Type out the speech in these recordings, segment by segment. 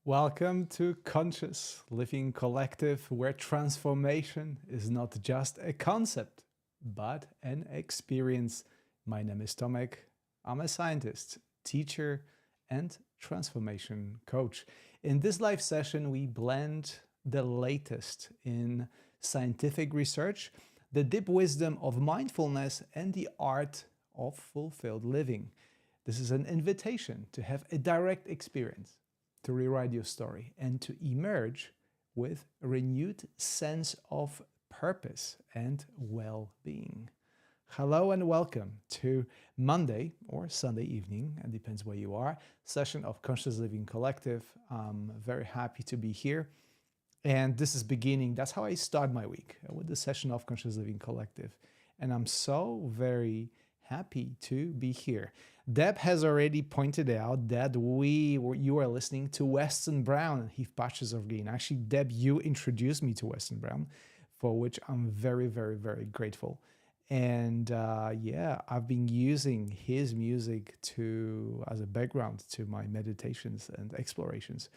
Welcome to Conscious Living Collective, where transformation is not just a concept, but an experience. My name is Tomek. I'm a scientist, teacher, and transformation coach. In this live session, we blend the latest in scientific research, the deep wisdom of mindfulness, and the art of fulfilled living. This is an invitation to have a direct experience, to rewrite your story, and to emerge with a renewed sense of purpose and well-being. Hello and welcome to Monday or Sunday evening, it depends where you are, session of Conscious Living Collective. I'm very happy to be here. And this is beginning, that's how I start my week, with the session of Conscious Living Collective. And I'm so very happy to be here. Deb has already pointed out that you are listening to Weston Brown and Heath Patches of Green. Actually, Deb, you introduced me to Weston Brown, for which I'm very, very, very grateful. And I've been using his music as a background to my meditations and explorations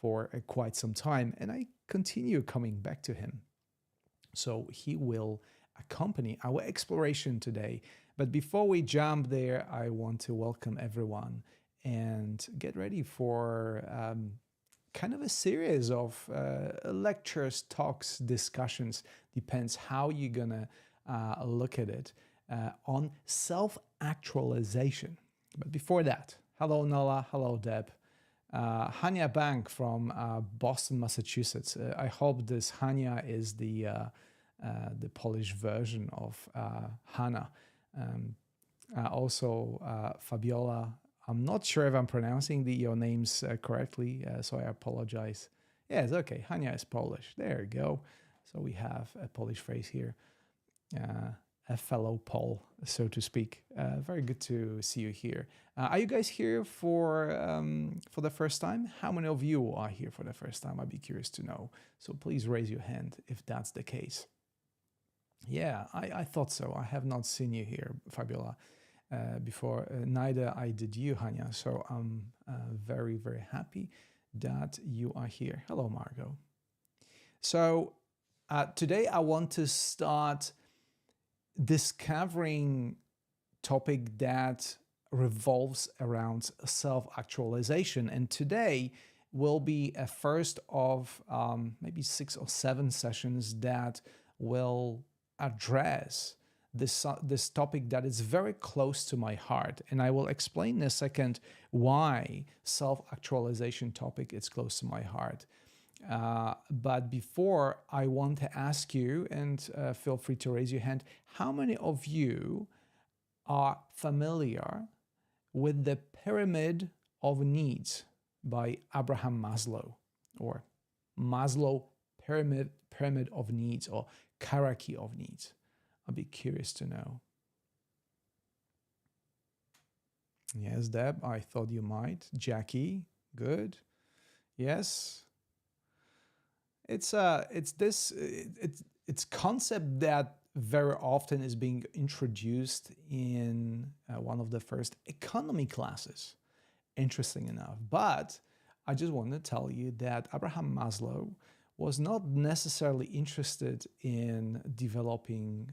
for quite some time. And I continue coming back to him. So he will accompany our exploration today. But before we jump there, I want to welcome everyone and get ready for kind of a series of lectures, talks, discussions, depends how you're gonna look at it, on self-actualization. But before that, hello Nola, hello Deb. Hania Bank from Boston, Massachusetts. I hope this Hania is the Polish version of Hannah. Fabiola, I'm not sure if I'm pronouncing your names correctly, so I apologize. Yeah, it's okay. Hania is Polish. There you go. So we have a Polish phrase here. A fellow Pole, so to speak. Very good to see you here. Are you guys here for the first time? How many of you are here for the first time? I'd be curious to know. So please raise your hand if that's the case. Yeah, I thought so. I have not seen you here, Fabiola, before. Neither I did you, Hania. So I'm very, very happy that you are here. Hello, Margot. So today I want to start discovering topic that revolves around self-actualization. And today will be a first of maybe 6 or 7 sessions that will address this topic that is very close to my heart. And I will explain in a second why self-actualization topic is close to my heart. But before, I want to ask you, and feel free to raise your hand, how many of you are familiar with the Pyramid of Needs by Abraham Maslow, or Maslow Pyramid of Needs, or hierarchy of needs? I'd be curious to know. Yes, Deb, I thought you might. Jackie, good. Yes. It's concept that very often is being introduced in one of the first economy classes, interesting enough. But I just want to tell you that Abraham Maslow was not necessarily interested in developing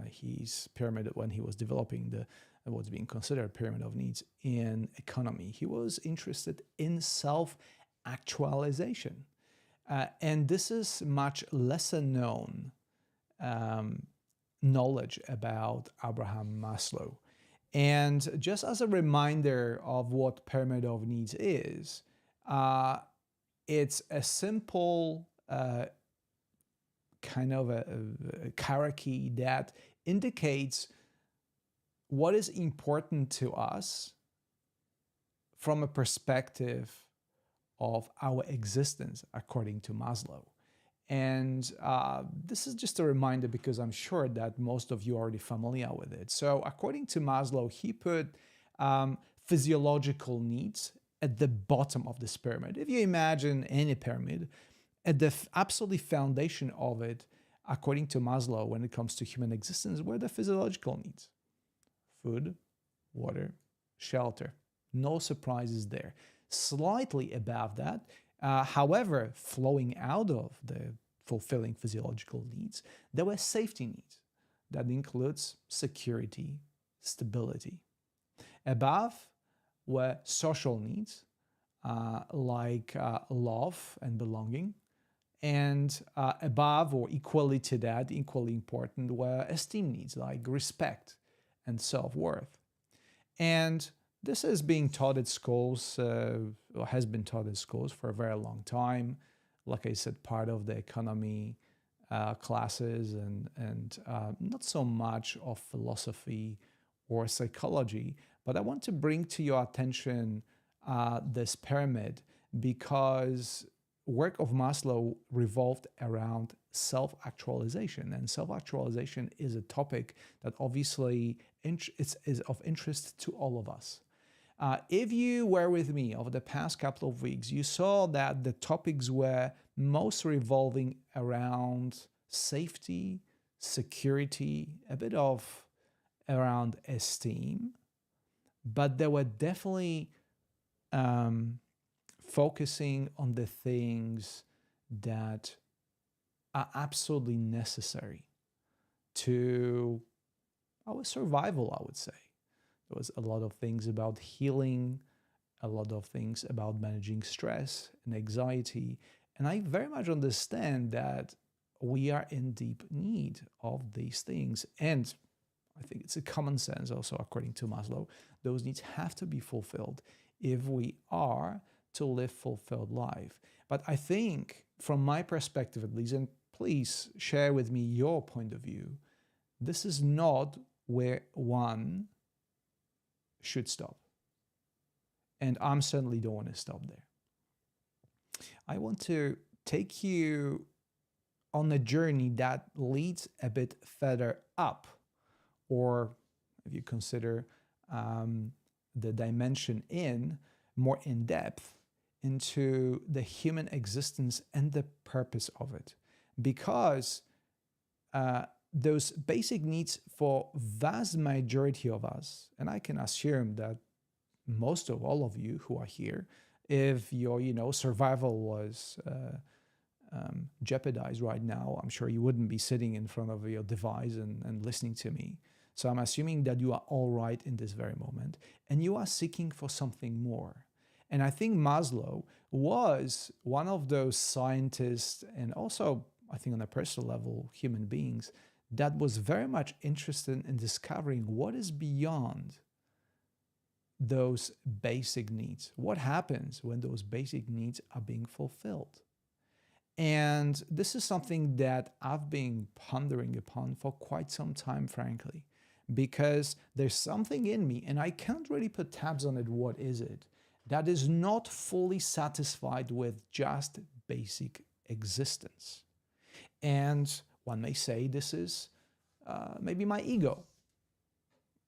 his pyramid when he was developing what's being considered a pyramid of needs in economy. He was interested in self-actualization. And this is much lesser known knowledge about Abraham Maslow. And just as a reminder of what pyramid of needs is, it's a simple kind of a hierarchy that indicates what is important to us from a perspective of our existence, according to Maslow. And this is just a reminder because I'm sure that most of you are already familiar with it. So according to Maslow, he put physiological needs at the bottom of this pyramid. If you imagine any pyramid, at the absolute foundation of it, according to Maslow, when it comes to human existence, were the physiological needs: food, water, shelter. No surprises there. Slightly above that, However, flowing out of the fulfilling physiological needs, there were safety needs. That includes security, stability. Above were social needs like love and belonging. And above or equally to that, equally important, were esteem needs like respect and self worth. And this is being taught at schools, or has been taught at schools for a very long time. Like I said, part of the economy classes and not so much of philosophy or psychology. But I want to bring to your attention this pyramid because work of Maslow revolved around self-actualization, and self-actualization is a topic that obviously is of interest to all of us. If you were with me over the past couple of weeks, you saw that the topics were most revolving around safety, security, a bit of around esteem, but they were definitely focusing on the things that are absolutely necessary to our survival, I would say. There was a lot of things about healing, a lot of things about managing stress and anxiety. And I very much understand that we are in deep need of these things. And I think it's a common sense also, according to Maslow, those needs have to be fulfilled if we are to live fulfilled life. But I think from my perspective at least, and please share with me your point of view, this is not where one should stop. And I'm certainly don't want to stop there. I want to take you on a journey that leads a bit further up, or if you consider the dimension in more in depth into the human existence and the purpose of it. Because those basic needs for vast majority of us, and I can assume that most of all of you who are here, if your survival was jeopardized right now, I'm sure you wouldn't be sitting in front of your device and listening to me. So I'm assuming that you are all right in this very moment and you are seeking for something more. And I think Maslow was one of those scientists, and also I think on a personal level, human beings, that was very much interested in discovering what is beyond those basic needs. What happens when those basic needs are being fulfilled? And this is something that I've been pondering upon for quite some time, frankly, because there's something in me, and I can't really put tabs on it. What is it? That is not fully satisfied with just basic existence. And one may say this is maybe my ego.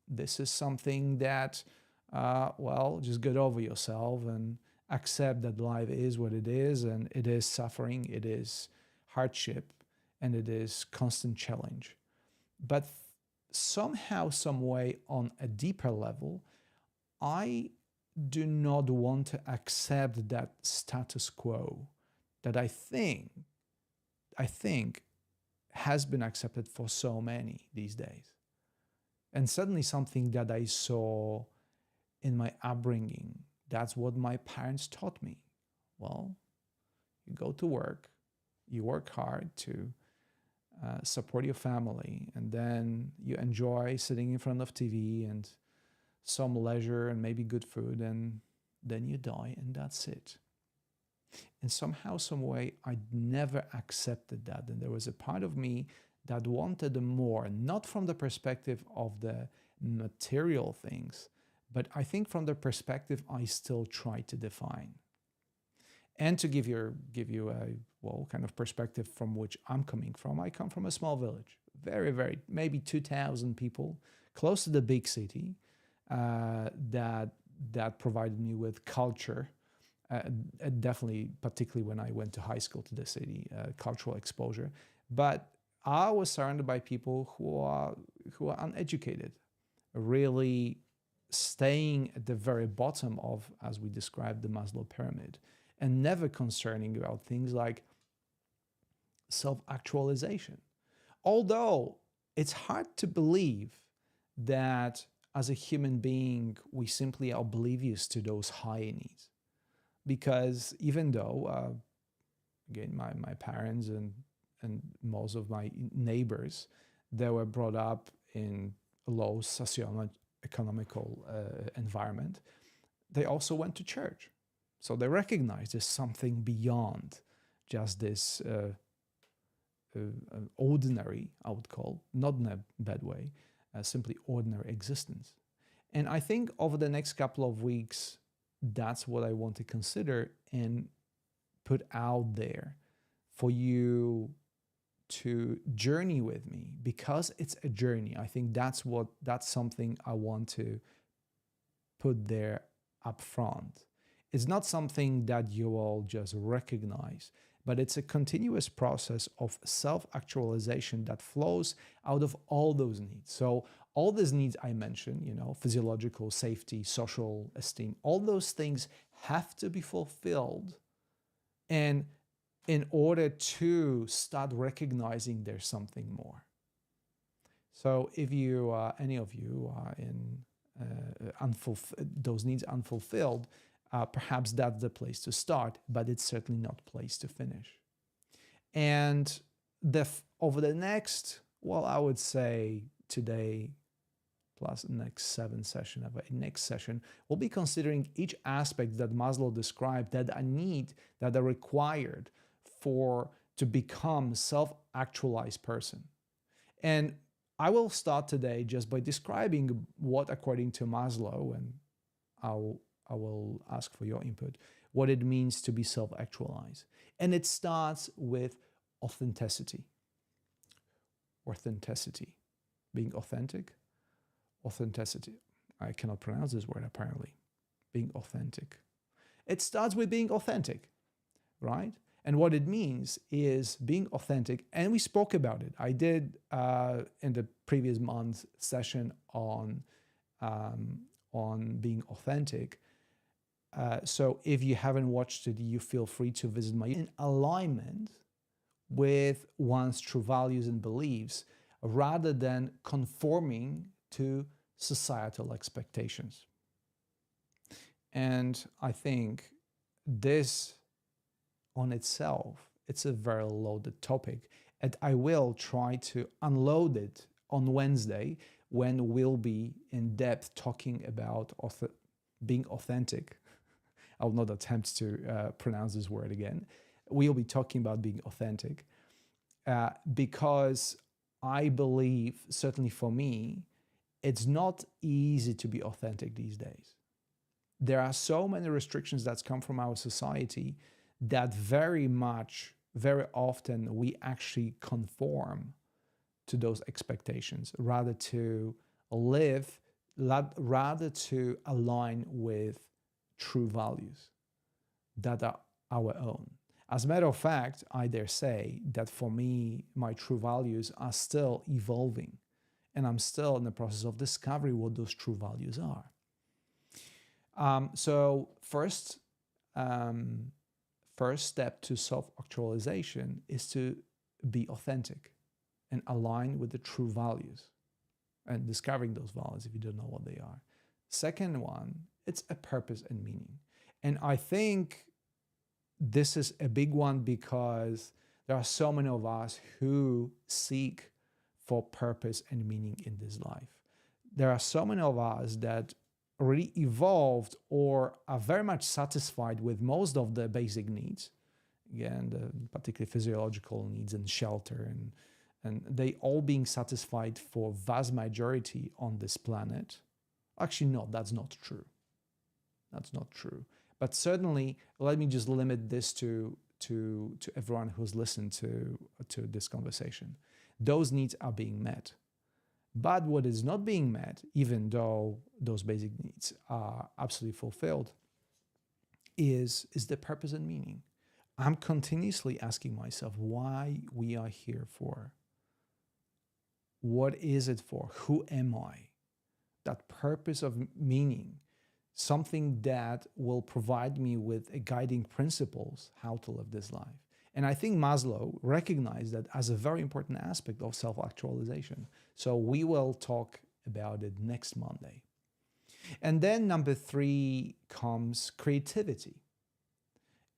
This is something that, just get over yourself and accept that life is what it is, and it is suffering, it is hardship, and it is constant challenge. But somehow, some way, on a deeper level, I do not want to accept that status quo that I think has been accepted for so many these days. And suddenly something that I saw in my upbringing, that's what my parents taught me. Well, you go to work, you work hard to support your family, and then you enjoy sitting in front of TV and some leisure and maybe good food, and then you die, and that's it. And somehow, some way, I never accepted that. And there was a part of me that wanted more, not from the perspective of the material things, but I think from the perspective I still try to define. And to give you a kind of perspective from which I'm coming from, I come from a small village, very, maybe 2,000 people, close to the big city, that provided me with culture. Definitely, particularly when I went to high school to the city, cultural exposure. But I was surrounded by people who are uneducated, really staying at the very bottom of, as we described, the Maslow pyramid. and never concerning about things like self-actualization. Although it's hard to believe that as a human being, we simply are oblivious to those higher needs. Because even though, again, my parents and most of my neighbors, they were brought up in a low socioeconomical environment, they also went to church. So they recognize there's something beyond just this ordinary, I would call, not in a bad way, simply ordinary existence. And I think over the next couple of weeks, that's what I want to consider and put out there for you to journey with me, because it's a journey. I think that's something I want to put there up front. It's not something that you will just recognize, but it's a continuous process of self-actualization that flows out of all those needs. So all these needs I mentioned, physiological, safety, social esteem, all those things have to be fulfilled. And in order to start recognizing there's something more. So if any of you are in those needs unfulfilled, perhaps that's the place to start, but it's certainly not the place to finish. And over the next, I would say today plus the next 7 session of a next session, we'll be considering each aspect that Maslow described that are required to become self-actualized person. And I will start today just by describing what, according to Maslow, and I will ask for your input, what it means to be self-actualized. And it starts with authenticity. Authenticity. Being authentic. Authenticity. I cannot pronounce this word apparently. Being authentic. It starts with being authentic, right? And what it means is being authentic. And we spoke about it. I did in the previous month session on being authentic. So if you haven't watched it, you feel free to visit my in alignment with one's true values and beliefs, rather than conforming to societal expectations. And I think this on itself, it's a very loaded topic, and I will try to unload it on Wednesday when we'll be in depth talking about being authentic. I will not attempt to pronounce this word again. We'll be talking about being authentic because I believe, certainly for me, it's not easy to be authentic these days. There are so many restrictions that come from our society that very often we actually conform to those expectations rather to align with true values that are our own. As a matter of fact, I dare say that for me, my true values are still evolving, and I'm still in the process of discovering what those true values are. So first step to self-actualization is to be authentic and align with the true values and discovering those values if you don't know what they are. Second one, it's a purpose and meaning. And I think this is a big one because there are so many of us who seek for purpose and meaning in this life. There are so many of us that already evolved or are very much satisfied with most of the basic needs, again, particularly physiological needs and shelter, and they all being satisfied for vast majority on this planet. Actually, no, that's not true. That's not true. But certainly, let me just limit this to everyone who's listened to this conversation. Those needs are being met. But what is not being met, even though those basic needs are absolutely fulfilled, is the purpose and meaning. I'm continuously asking myself why we are here for. What is it for? Who am I? That purpose of meaning something that will provide me with a guiding principles how to live this life. And I think Maslow recognized that as a very important aspect of self-actualization. So we will talk about it next Monday. And then number 3 comes creativity.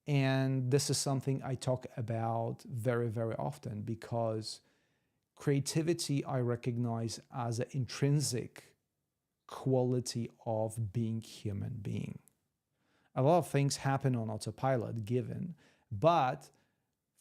And this is something I talk about very, very often, because creativity I recognize as an intrinsic quality of being human being. A lot of things happen on autopilot given, but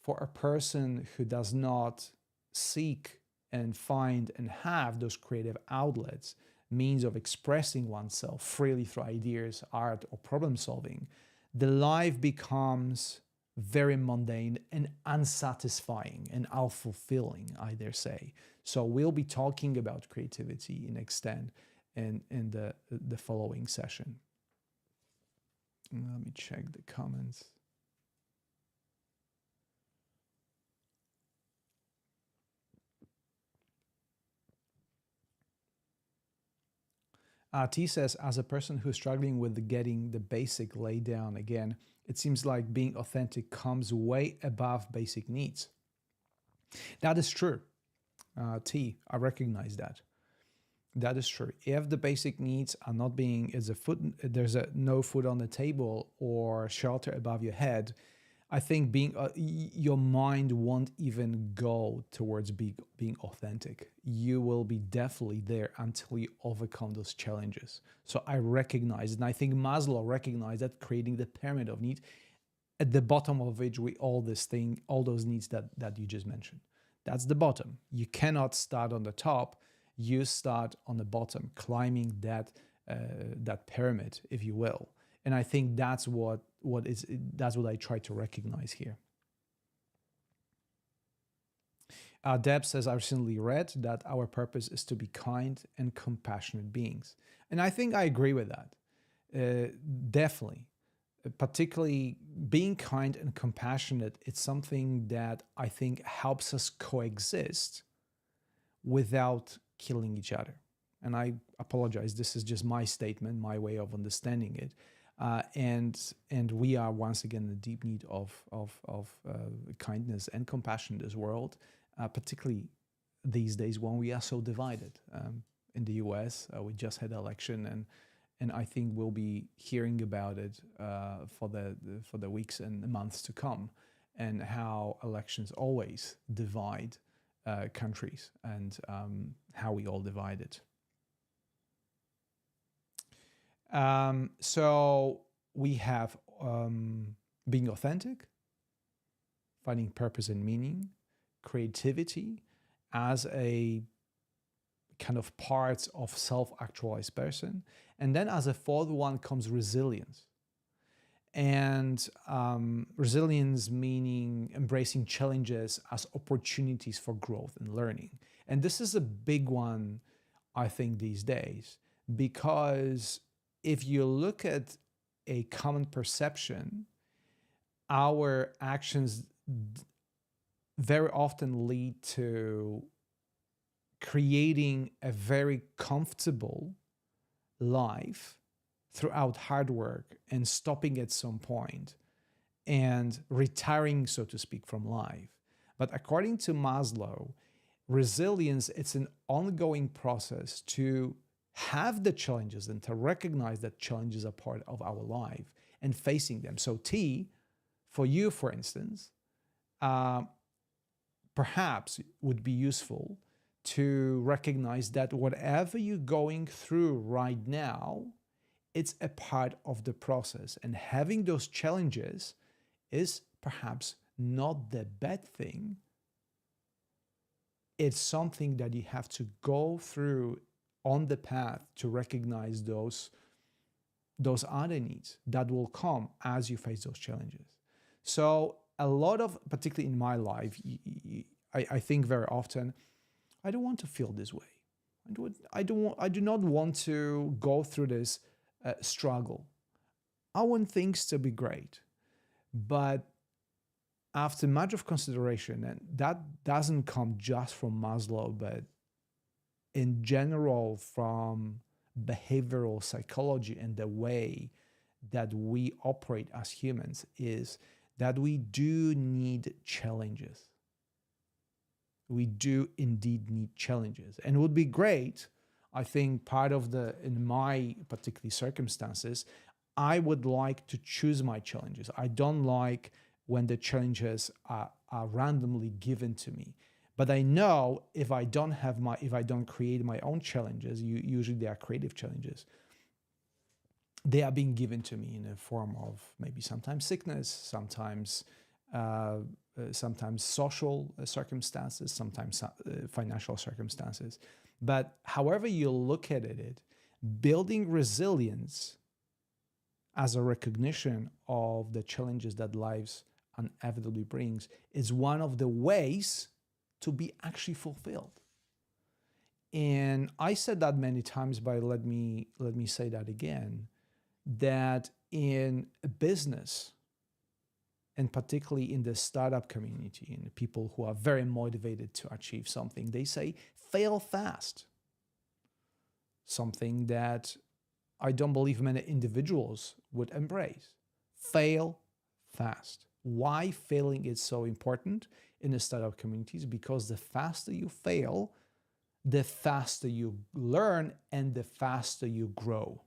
for a person who does not seek and find and have those creative outlets, means of expressing oneself freely through ideas, art, or problem solving, the life becomes very mundane and unsatisfying and unfulfilling, I dare say. So we'll be talking about creativity in extent in the following session. Let me check the comments. T says, as a person who's struggling with getting the basic laid down again, it seems like being authentic comes way above basic needs. That is true. T, I recognize that. That is true. If the basic needs are not being, there's no food on the table or shelter above your head, I think your mind won't even go towards being authentic. You will be definitely there until you overcome those challenges. So I recognize, and I think Maslow recognized that, creating the pyramid of needs, at the bottom of which all those needs that you just mentioned. That's the bottom. You cannot start on the top. You start on the bottom, climbing that pyramid, if you will. And I think that's what I try to recognize here. Deb says, I recently read that our purpose is to be kind and compassionate beings. And I think I agree with that. Definitely. Particularly being kind and compassionate, it's something that I think helps us coexist without killing each other. And I apologize, this is just my statement, my way of understanding it. And we are once again in deep need of kindness and compassion in this world, particularly these days when we are so divided. In the US, we just had an election, and I think we'll be hearing about it for the weeks and months to come, and how elections always divide countries, and how we all divide it. So we have being authentic, finding purpose and meaning, creativity as a kind of parts of self-actualized person. And then as a fourth one comes resilience. And resilience meaning embracing challenges as opportunities for growth and learning. And this is a big one, I think, these days, because if you look at a common perception, our actions very often lead to creating a very comfortable life throughout hard work and stopping at some point and retiring, so to speak, from life. But according to Maslow, resilience, it's an ongoing process to have the challenges and to recognize that challenges are part of our life and facing them. So T, for you, for instance, perhaps would be useful to recognize that whatever you're going through right now, it's a part of the process. And having those challenges is perhaps not the bad thing. It's something that you have to go through on the path to recognize those other needs that will come as you face those challenges. So a lot of, particularly in my life, I think very often, I don't want to feel this way. I do not want to go through this struggle. I want things to be great. But after much of consideration, and that doesn't come just from Maslow, but in general from behavioral psychology and the way that we operate as humans is that we do need challenges. We do indeed need challenges. And it would be great, I think, in my particular circumstances, I would like to choose my challenges. I don't like when the challenges are randomly given to me. But I know if I don't create my own challenges, usually they are creative challenges, they are being given to me in a form of maybe sometimes sickness, sometimes social circumstances, sometimes financial circumstances. But however you look at it, building resilience as a recognition of the challenges that life inevitably brings is one of the ways to be actually fulfilled. And I said that many times, but let me say that again, that in a business, and particularly in the startup community, and people who are very motivated to achieve something, they say, fail fast. Something that I don't believe many individuals would embrace. Fail fast. Why failing is so important in the startup communities? Because the faster you fail, the faster you learn and the faster you grow.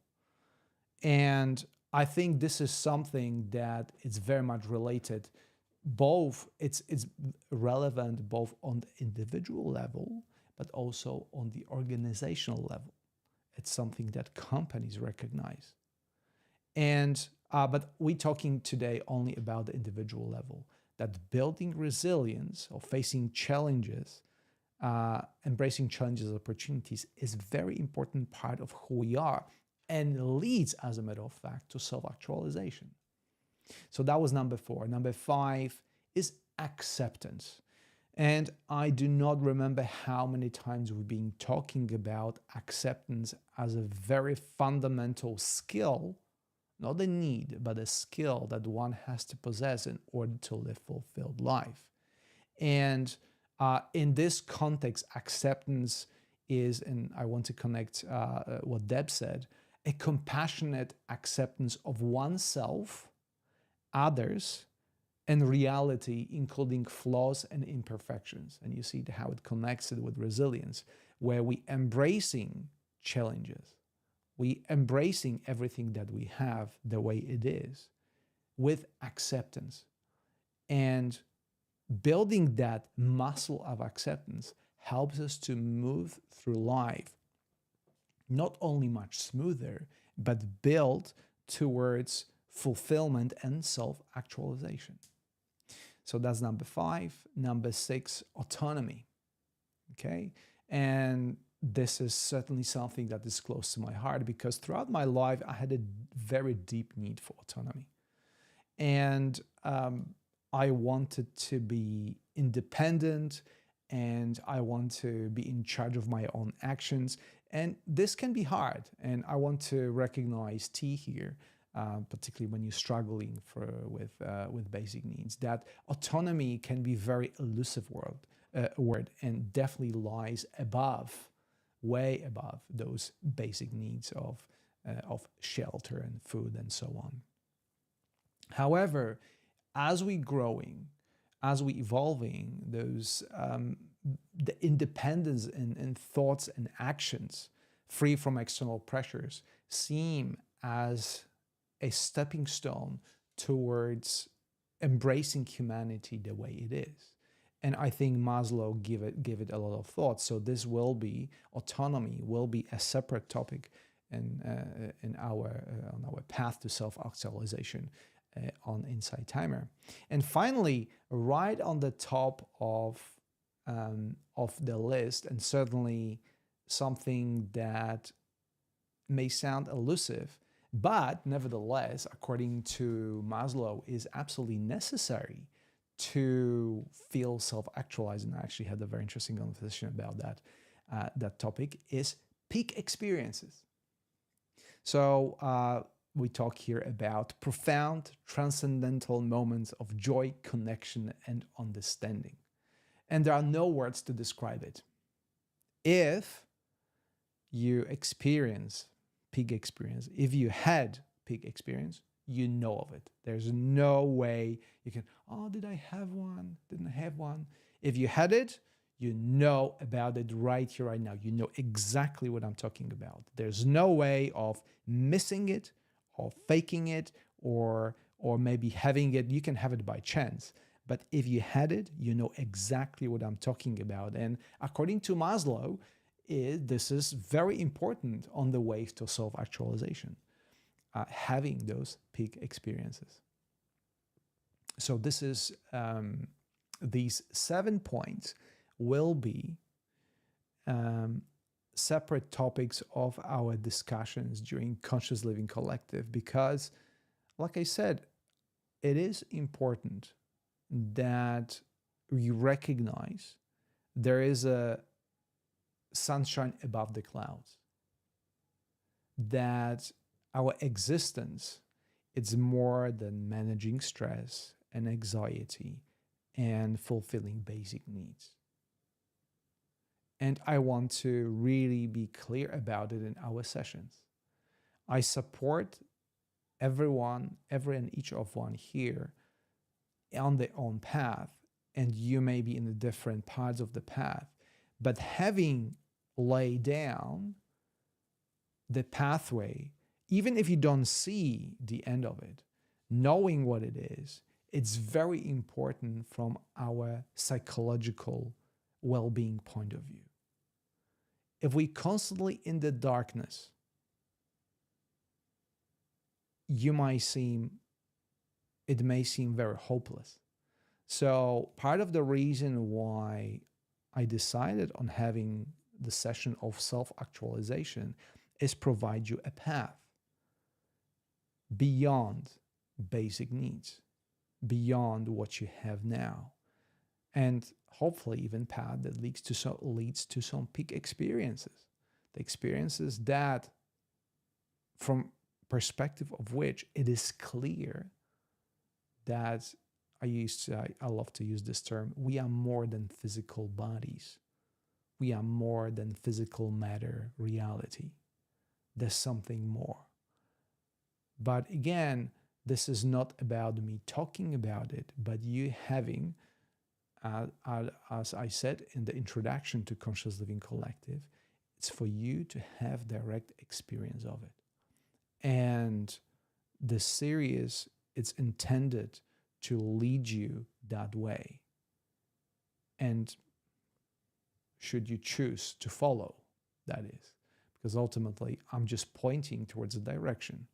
And I think this is something that is very much related, it's relevant both on the individual level, but also on the organizational level. It's something that companies recognize. And but we're talking today only about the individual level, that building resilience or facing challenges, embracing challenges and opportunities is a very important part of who we are and leads, as a matter of fact, to self-actualization. So that was number 4. Number 5 is acceptance. And I do not remember how many times we've been talking about acceptance as a very fundamental skill, not a need, but a skill that one has to possess in order to live a fulfilled life. And in this context, acceptance is, and I want to connect what Deb said, a compassionate acceptance of oneself, others, and reality, including flaws and imperfections. And you see how it connects it with resilience, where we embracing challenges, we embracing everything that we have the way it is, with acceptance. And building that muscle of acceptance helps us to move through life not only much smoother, but build towards fulfillment and self-actualization. So that's number 5. Number 6, autonomy. Okay? And this is certainly something that is close to my heart because throughout my life, I had a very deep need for autonomy. And I wanted to be independent and I want to be in charge of my own actions. And this can be hard. And I want to recognize T here, particularly when you're struggling with basic needs, that autonomy can be a very elusive word and definitely lies way above those basic needs of shelter and food and so on. However, as we growing, as we evolving, those the independence in thoughts and actions, free from external pressures, seem as a stepping stone towards embracing humanity the way it is. And I think Maslow give it a lot of thought. So this will be, autonomy will be a separate topic in our on our path to self-actualization on Insight Timer. And finally, right on the top of the list, and certainly something that may sound elusive, but nevertheless, according to Maslow, is absolutely necessary to feel self-actualized. And I actually had a very interesting conversation about that topic, is peak experiences. So we talk here about profound, transcendental moments of joy, connection, and understanding. And there are no words to describe it. If you experience peak experience. If you had peak experience, you know of it. There's no way you can, oh, did I have one? Didn't I have one? If you had it, you know about it right here, right now. You know exactly what I'm talking about. There's no way of missing it or faking it or maybe having it. You can have it by chance. But if you had it, you know exactly what I'm talking about. And according to Maslow, this is very important on the way to self-actualization, having those peak experiences. So this is these 7 points will be separate topics of our discussions during Conscious Living Collective, because, like I said, it is important that we recognize there is a sunshine above the clouds, that our existence is more than managing stress and anxiety and fulfilling basic needs. And I want to really be clear about it in our sessions. I support everyone, every and each of one here on their own path, and you may be in the different parts of the path, but having laid down the pathway, even if you don't see the end of it, knowing what it is, it's very important from our psychological well-being point of view. If we constantly in the darkness, it may seem very hopeless. So part of the reason why I decided on having the session of self-actualization is provide you a path beyond basic needs, beyond what you have now, and hopefully even path that leads to some peak experiences, the experiences that, from perspective of which it is clear that I love to use this term, we are more than physical bodies. We are more than physical matter reality. There's something more. But again, this is not about me talking about it, but you having, as I said in the introduction to Conscious Living Collective, it's for you to have direct experience of it. And the series, it's intended to lead you that way. And should you choose to follow, that is, because ultimately I'm just pointing towards a direction.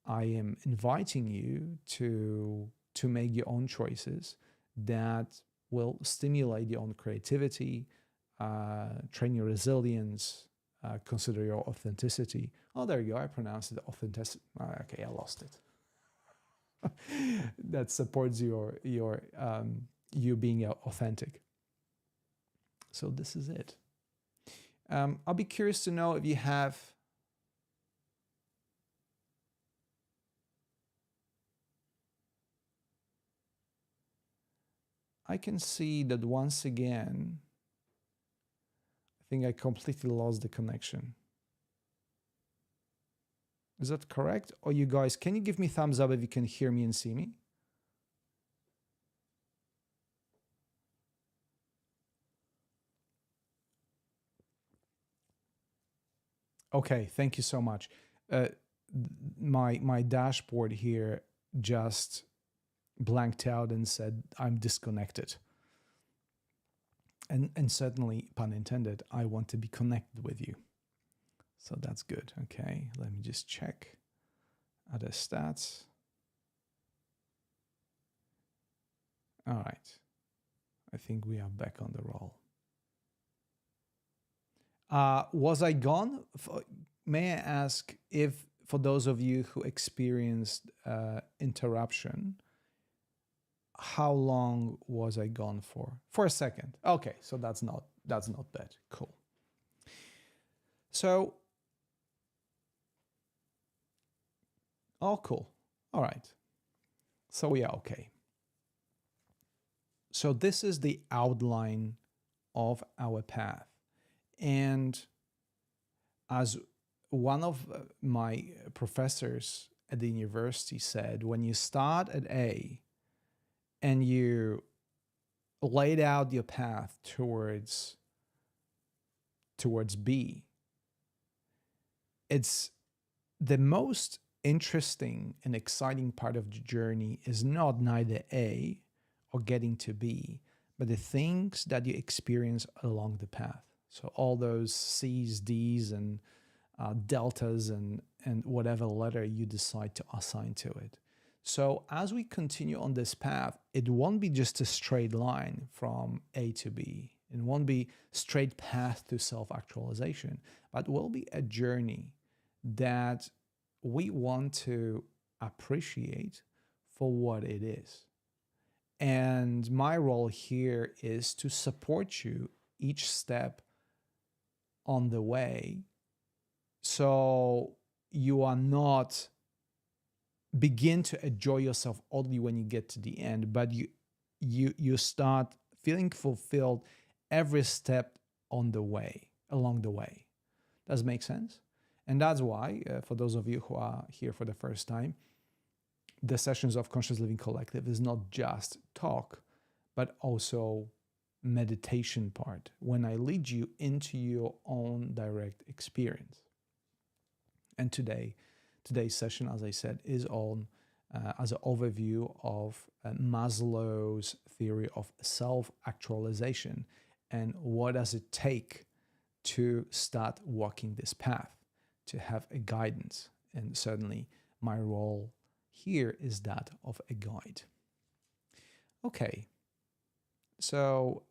I am inviting you to make your own choices that will stimulate your own creativity, train your resilience, consider your authenticity. Oh, there you go. I pronounced it authenticity. Okay, I lost it. That supports your you being authentic. So this is it. I'll be curious to know if you have I can see that once again, I think I completely lost the connection. Is that correct? Or you guys, can you give me thumbs up if you can hear me and see me? Okay, thank you so much. My dashboard here just blanked out and said I'm disconnected. And certainly, pun intended, I want to be connected with you. So that's good. Okay, let me just check other stats. All right, I think we are back on the roll. Was I gone? May I ask if, for those of you who experienced interruption, how long was I gone for? For a second. Okay, so that's not bad. Cool. So, oh, cool. All right. So we are okay. So this is the outline of our path. And as one of my professors at the university said, when you start at A and you laid out your path towards B, it's the most interesting and exciting part of the journey is not neither A or getting to B, but the things that you experience along the path. So all those C's, D's, and deltas, and whatever letter you decide to assign to it. So as we continue on this path, it won't be just a straight line from A to B. It won't be straight path to self-actualization, but will be a journey that we want to appreciate for what it is. And my role here is to support you each step on the way, so you are not begin to enjoy yourself only when you get to the end, but you start feeling fulfilled every step on the way, along the way. Does it make sense? And that's why, for those of you who are here for the first time, the sessions of Conscious Living Collective is not just talk, but also meditation part, when I lead you into your own direct experience. And today's session, as I said, is on as an overview of Maslow's theory of self-actualization and what does it take to start walking this path, to have a guidance. And certainly my role here is that of a guide. Okay, so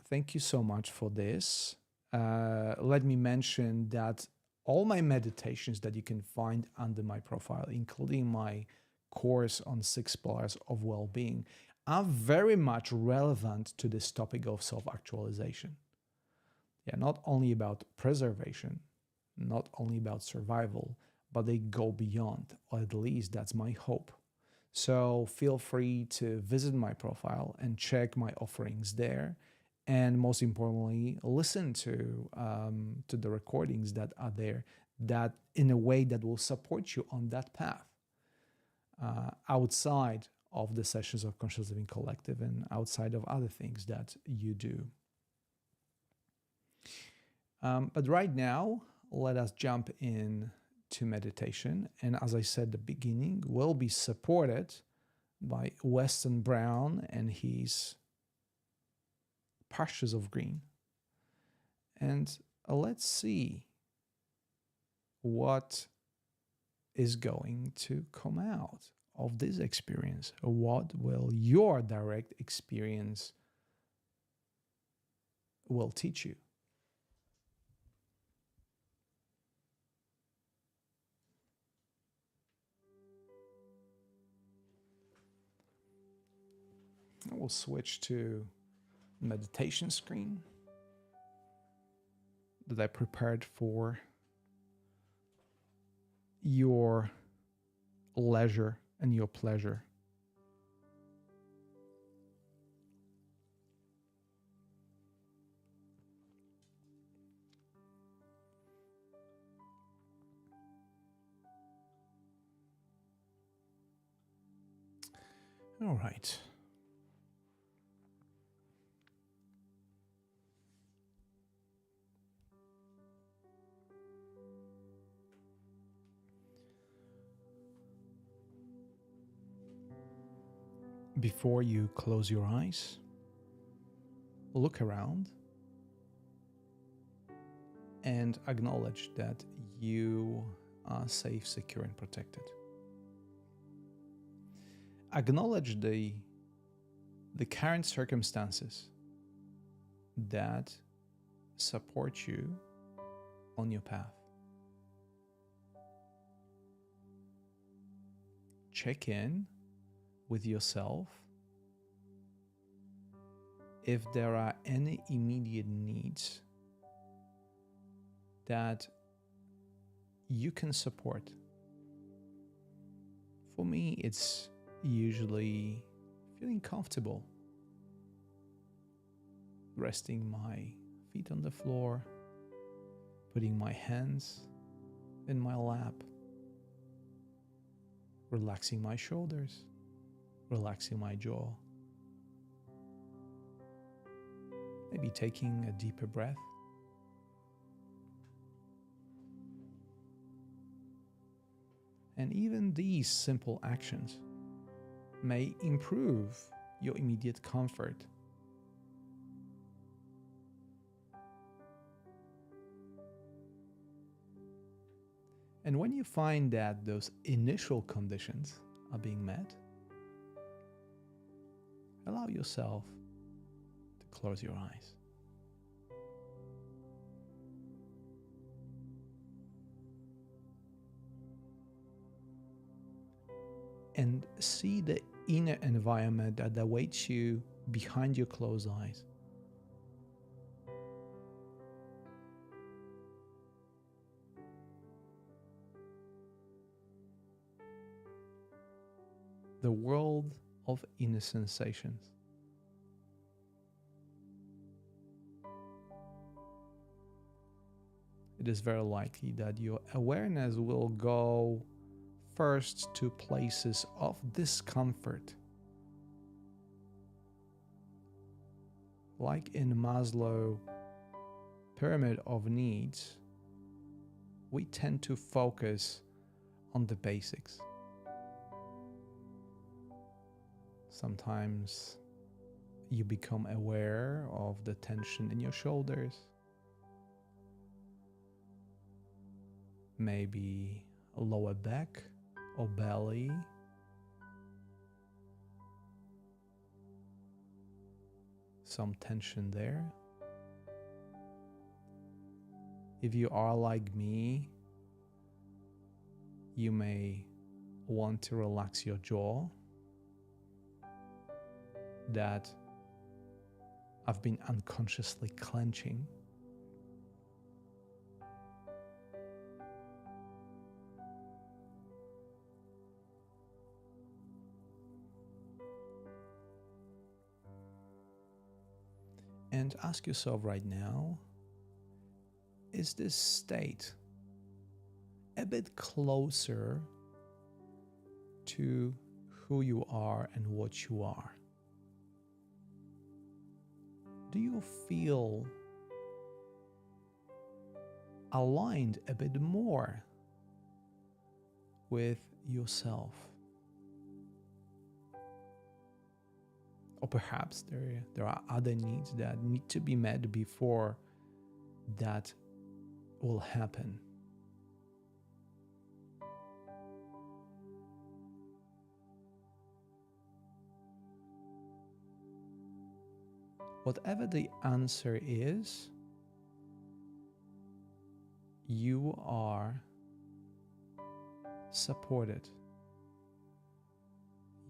thank you so much for this. Let me mention that all my meditations that you can find under my profile, including my course on 6 pillars of well-being, are very much relevant to this topic of self-actualization. Yeah, not only about preservation, not only about survival, but they go beyond, or at least that's my hope. So feel free to visit my profile and check my offerings there. And most importantly, listen to the recordings that are there, that in a way that will support you on that path, outside of the sessions of Conscious Living Collective and outside of other things that you do. But right now, let us jump in to meditation. And as I said at the beginning, we'll be supported by Weston Brown and his pastures of green. And let's see what is going to come out of this experience. What will your direct experience will teach you? I will switch to meditation screen that I prepared for your leisure and your pleasure. All right. Before you close your eyes, look around and acknowledge that you are safe, secure, and protected. Acknowledge the current circumstances that support you on your path. Check in with yourself if there are any immediate needs that you can support. For me, it's usually feeling comfortable, resting my feet on the floor, putting my hands in my lap, relaxing my shoulders, relaxing my jaw. Maybe taking a deeper breath. And even these simple actions may improve your immediate comfort. And when you find that those initial conditions are being met, allow yourself to close your eyes. And see the inner environment that awaits you behind your closed eyes. The world of inner sensations. It is very likely that your awareness will go first to places of discomfort. Like in Maslow's pyramid of needs, we tend to focus on the basics. Sometimes you become aware of the tension in your shoulders, maybe a lower back or belly, some tension there. If you are like me, you may want to relax your jaw. That I've been unconsciously clenching. And ask yourself right now, is this state a bit closer to who you are and what you are? Do you feel aligned a bit more with yourself? Or perhaps there are other needs that need to be met before that will happen. Whatever the answer is, you are supported.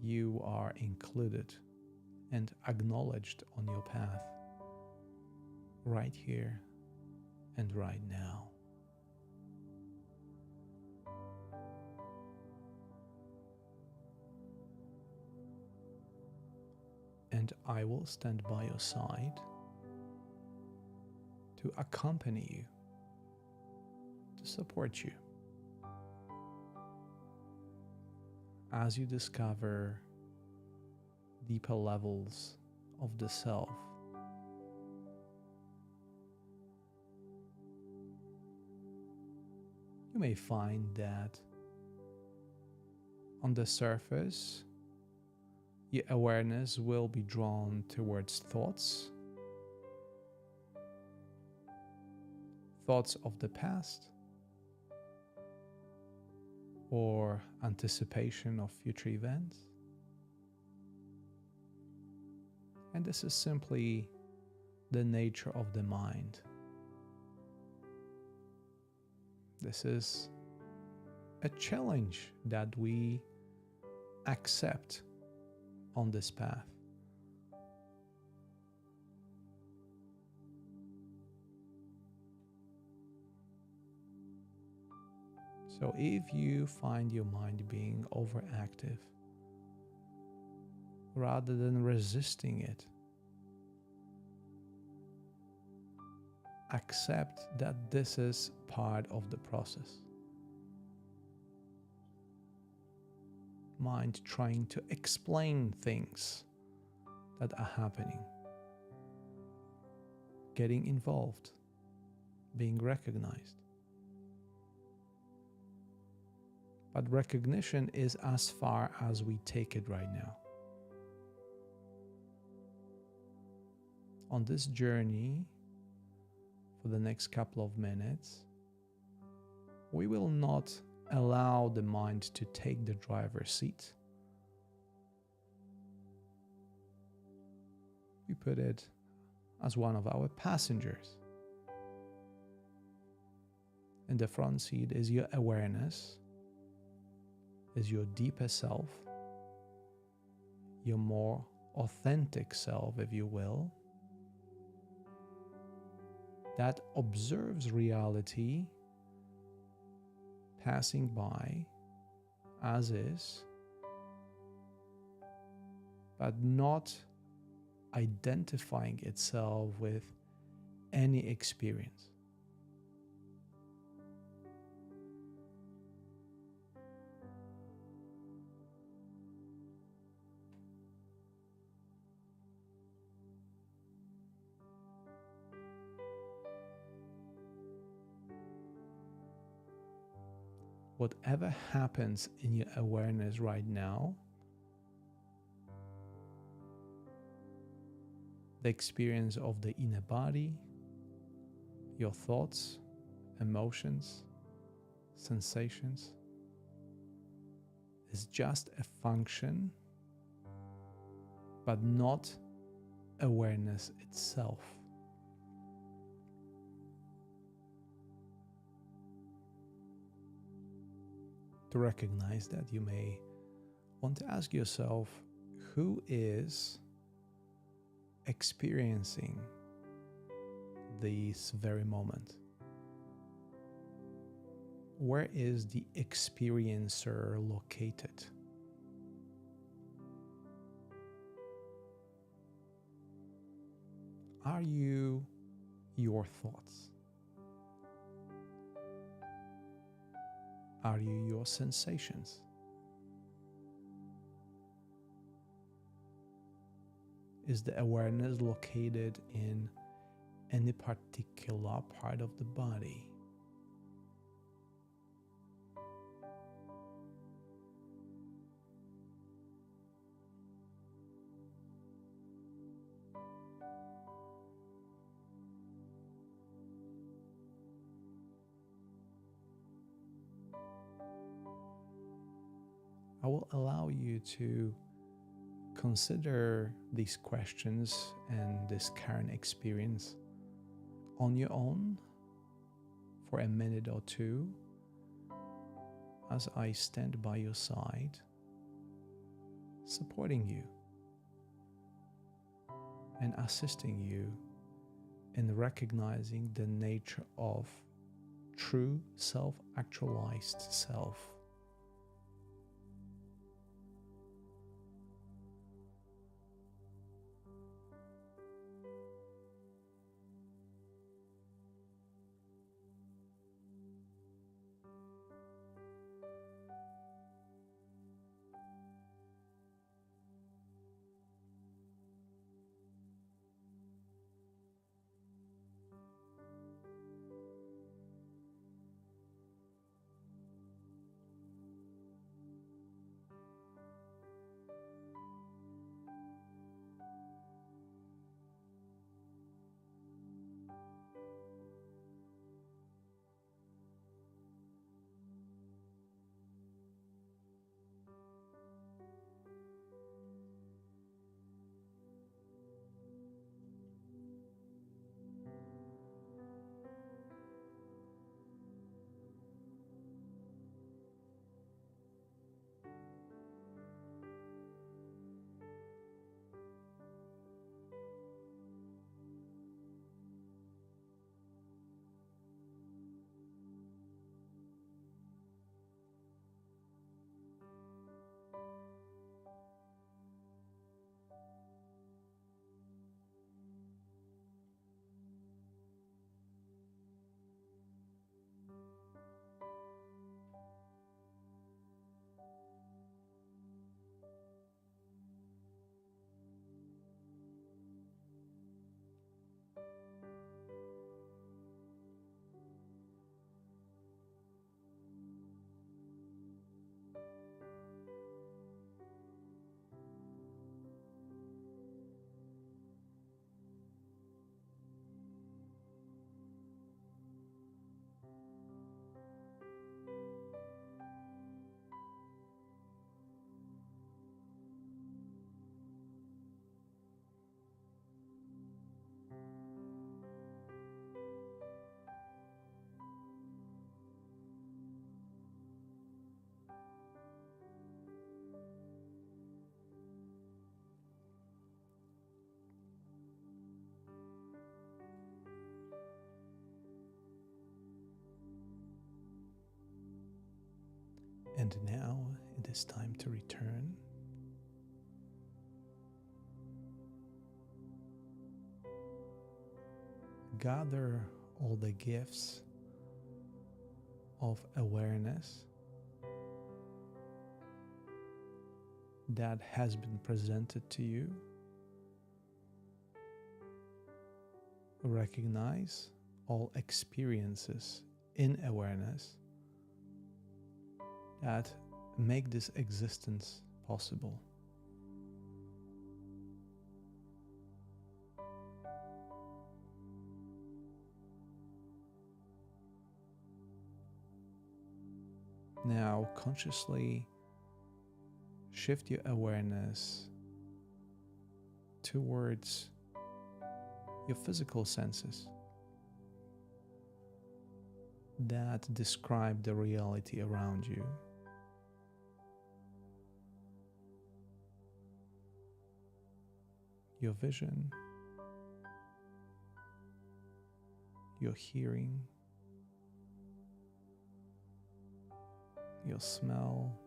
You are included and acknowledged on your path right here and right now. And I will stand by your side to accompany you, to support you as you discover deeper levels of the self. You may find that on the surface, your awareness will be drawn towards thoughts of the past, or anticipation of future events. And this is simply the nature of the mind. This is a challenge that we accept on this path. So if you find your mind being overactive, rather than resisting it, accept that this is part of the process. mind trying to explain things that are happening, getting involved, being recognized. But recognition is as far as we take it right now. On this journey, for the next couple of minutes, we will not allow the mind to take the driver's seat. We put it as one of our passengers. In the front seat is your awareness, is your deeper self, your more authentic self, if you will, that observes reality passing by as is, but not identifying itself with any experience. Whatever happens in your awareness right now, the experience of the inner body, your thoughts, emotions, sensations, is just a function, but not awareness itself. To recognize that, you may want to ask yourself, who is experiencing this very moment? Where is the experiencer located? Are you your thoughts? Are you your sensations? Is the awareness located in any particular part of the body? I will allow you to consider these questions and this current experience on your own for a minute or two as I stand by your side, supporting you and assisting you in recognizing the nature of true self-actualized self. And now it is time to return. Gather all the gifts of awareness that has been presented to you. Recognize all experiences in awareness that make this existence possible. Now, consciously shift your awareness towards your physical senses that describe the reality around you. Your vision, your hearing, your smell,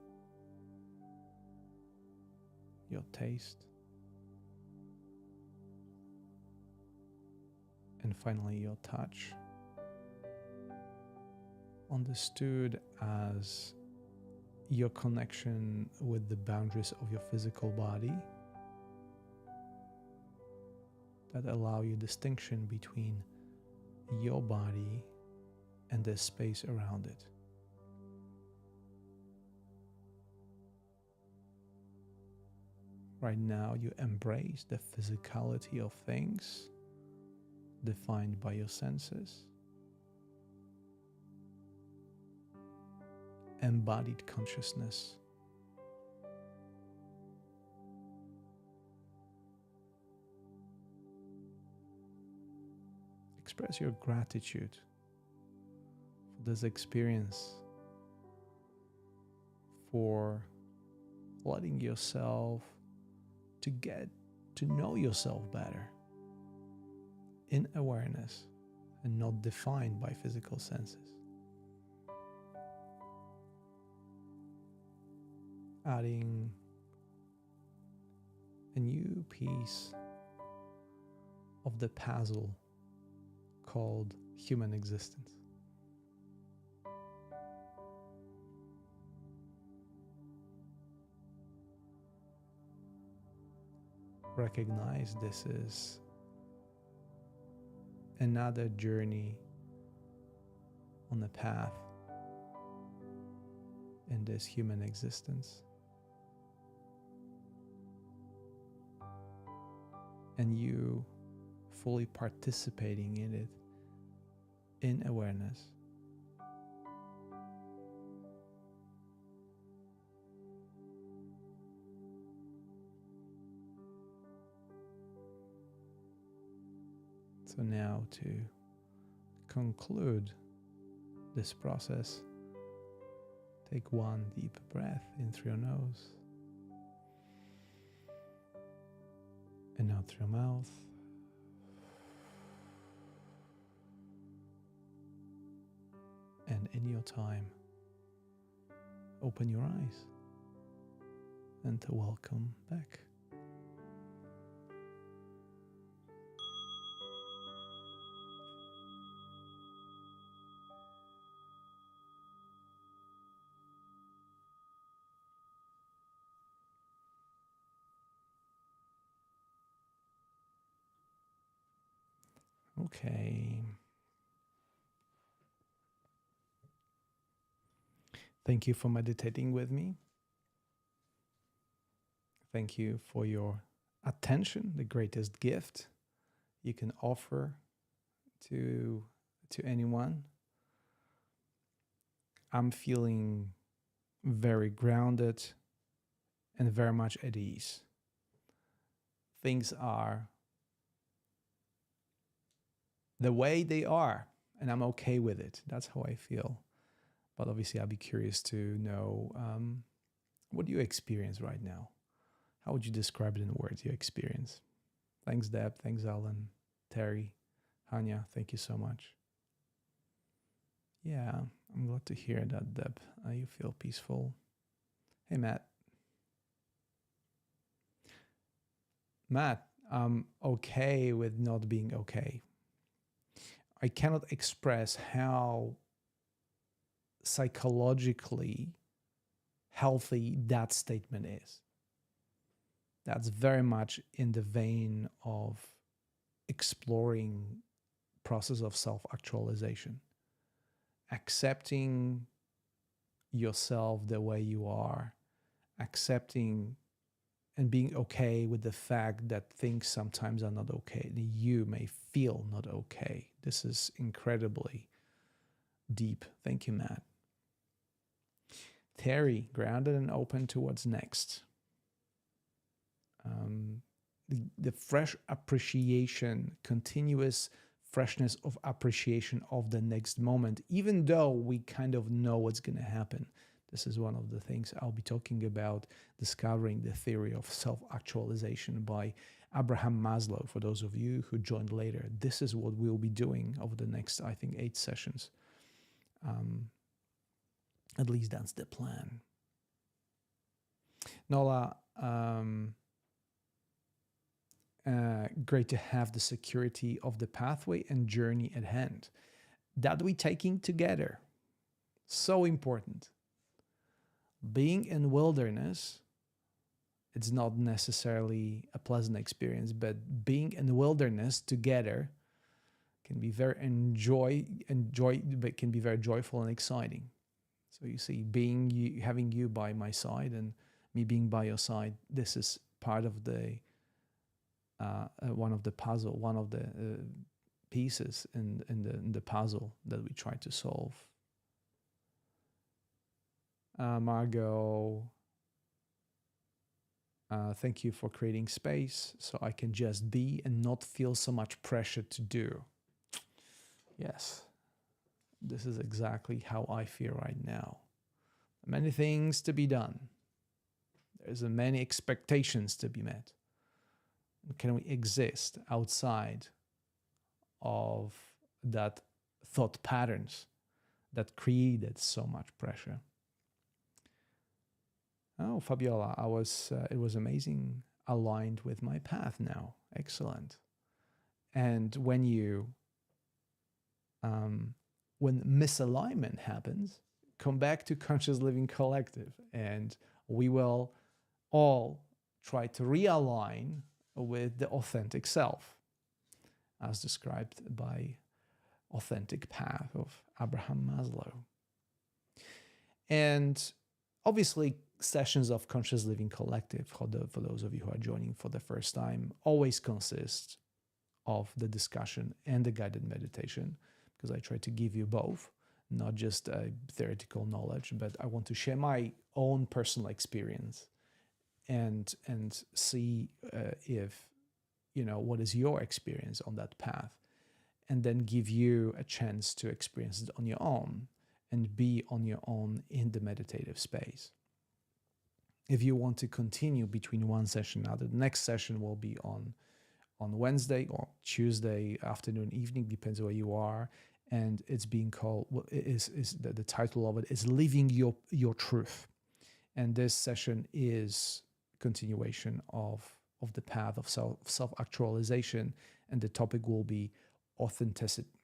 your taste, and finally your touch, understood as your connection with the boundaries of your physical body that allow you distinction between your body and the space around it. Right now, you embrace the physicality of things defined by your senses. Embodied consciousness. Express your gratitude for this experience, for letting yourself to get to know yourself better in awareness and not defined by physical senses. Adding a new piece of the puzzle called human existence. Recognize this is another journey on the path in this human existence. And you fully participating in it in awareness. So now to conclude this process, take one deep breath in through your nose and out through your mouth. And in your time, open your eyes and to welcome back. Okay. Thank you for meditating with me. Thank you for your attention, the greatest gift you can offer to anyone. I'm feeling very grounded and very much at ease. Things are the way they are, and I'm okay with it. That's how I feel. But obviously, I'd be curious to know, what do you experience right now? How would you describe it in words, your experience? Thanks, Deb. Thanks, Alan, Terry, Hanya. Thank you so much. Yeah, I'm glad to hear that, Deb. You feel peaceful. Hey, Matt. Matt, I'm okay with not being okay. I cannot express how psychologically healthy that statement is. That's very much in the vein of exploring process of self-actualization, accepting yourself the way you are, accepting and being okay with the fact that things sometimes are not okay. You may feel not okay. This is incredibly deep. Thank you, Matt. Terry, grounded and open to what's next. The fresh appreciation, continuous freshness of appreciation of the next moment, even though we kind of know what's going to happen. This is one of the things I'll be talking about, discovering the theory of self-actualization by Abraham Maslow. For those of you who joined later, this is what we'll be doing over the next, I think, 8 sessions. At least that's the plan. Nola, great to have the security of the pathway and journey at hand that we're taking together. So important. Being in wilderness, it's not necessarily a pleasant experience, but being in the wilderness together can be very but can be very joyful and exciting. So you see, having you by my side and me being by your side, this is part of the one of the puzzle, one of the pieces in the puzzle that we try to solve. Margot, thank you for creating space so I can just be and not feel so much pressure to do. Yes, this is exactly how I feel right now. Many things to be done. There's many expectations to be met. Can we exist outside of that thought patterns that created so much pressure? Oh, Fabiola, it was amazing, aligned with my path now. Excellent. And when misalignment happens, come back to Conscious Living Collective, and we will all try to realign with the authentic self, as described by Authentic Path of Abraham Maslow. And obviously, sessions of Conscious Living Collective, for those of you who are joining for the first time, always consist of the discussion and the guided meditation, because I try to give you both, not just theoretical knowledge, but I want to share my own personal experience and see if, what is your experience on that path, and then give you a chance to experience it on your own and be on your own in the meditative space. If you want to continue between one session and another, the next session will be on Wednesday or Tuesday afternoon, evening, depends where you are. And it's being called, the title of it is Living Your Truth. And this session is continuation of the path of self-actualization. And the topic will be authenticity.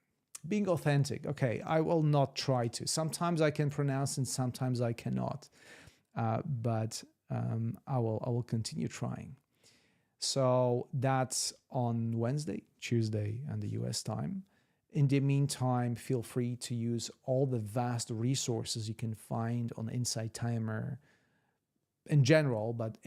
Being authentic. Okay, I will not try to. Sometimes I can pronounce and sometimes I cannot. But I will continue trying. So that's on Wednesday, Tuesday, and the US time. In the meantime, feel free to use all the vast resources you can find on Insight Timer in general, but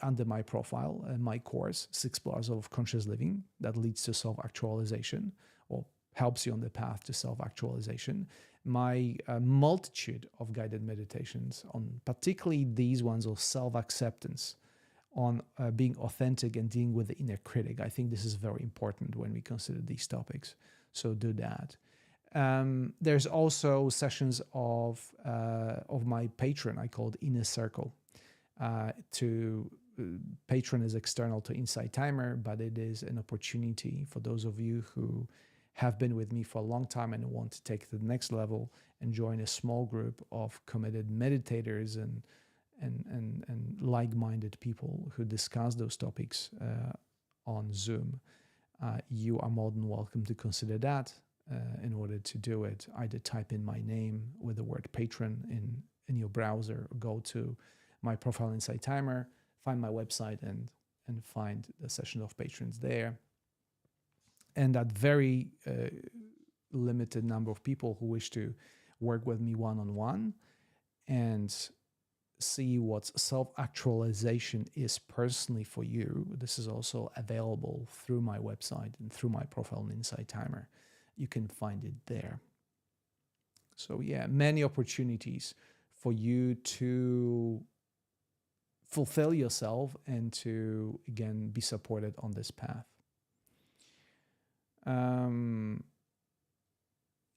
under my profile, my course, 6 Pillars of Conscious Living, that leads to self-actualization, or helps you on the path to self-actualization. My multitude of guided meditations on particularly these ones of self-acceptance, on being authentic and dealing with the inner critic. I think this is very important when we consider these topics. So do that. There's also sessions of my Patreon. I call it Inner Circle. Patreon is external to Insight Timer, but it is an opportunity for those of you who have been with me for a long time and want to take it to the next level and join a small group of committed meditators and like-minded people who discuss those topics on Zoom, you are more than welcome to consider that. In order to do it, either type in my name with the word patron in your browser, or go to my profile inside Timer, find my website, and find the session of patrons there. And that very limited number of people who wish to work with me one-on-one and see what self-actualization is personally for you, this is also available through my website and through my profile on Inside Timer. You can find it there. So yeah, many opportunities for you to fulfill yourself and to, again, be supported on this path.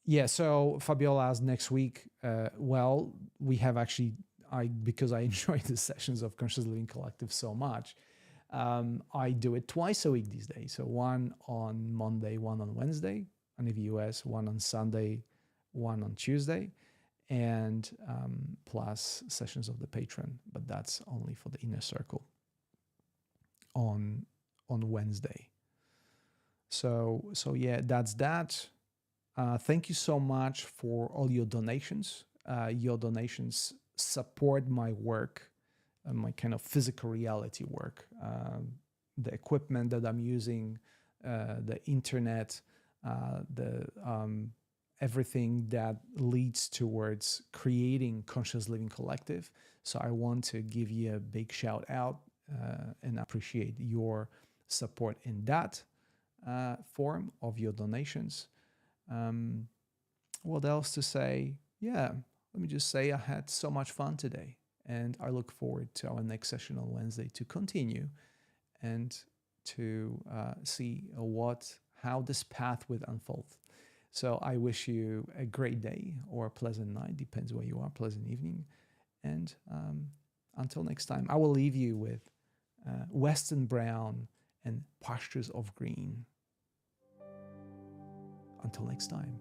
Yeah, so Fabiola asked next week. Well, we have actually, because I enjoy the sessions of Conscious Living Collective so much, I do it twice a week these days. So one on Monday, one on Wednesday, and in the US, one on Sunday, one on Tuesday, and plus sessions of the patron, but that's only for the inner circle on Wednesday. So yeah, that's that. Thank you so much for all your donations. Your donations support my work, my kind of physical reality work, the equipment that I'm using, the internet, everything that leads towards creating Conscious Living Collective. So I want to give you a big shout out and appreciate your support in that form of your donations. What else to say? Yeah, let me just say I had so much fun today, and I look forward to our next session on Wednesday to continue and to see how this path will unfold. So I wish you a great day or a pleasant night, depends where you are, pleasant evening. And until next time, I will leave you with Western Brown and Pastures of Green. Until next time.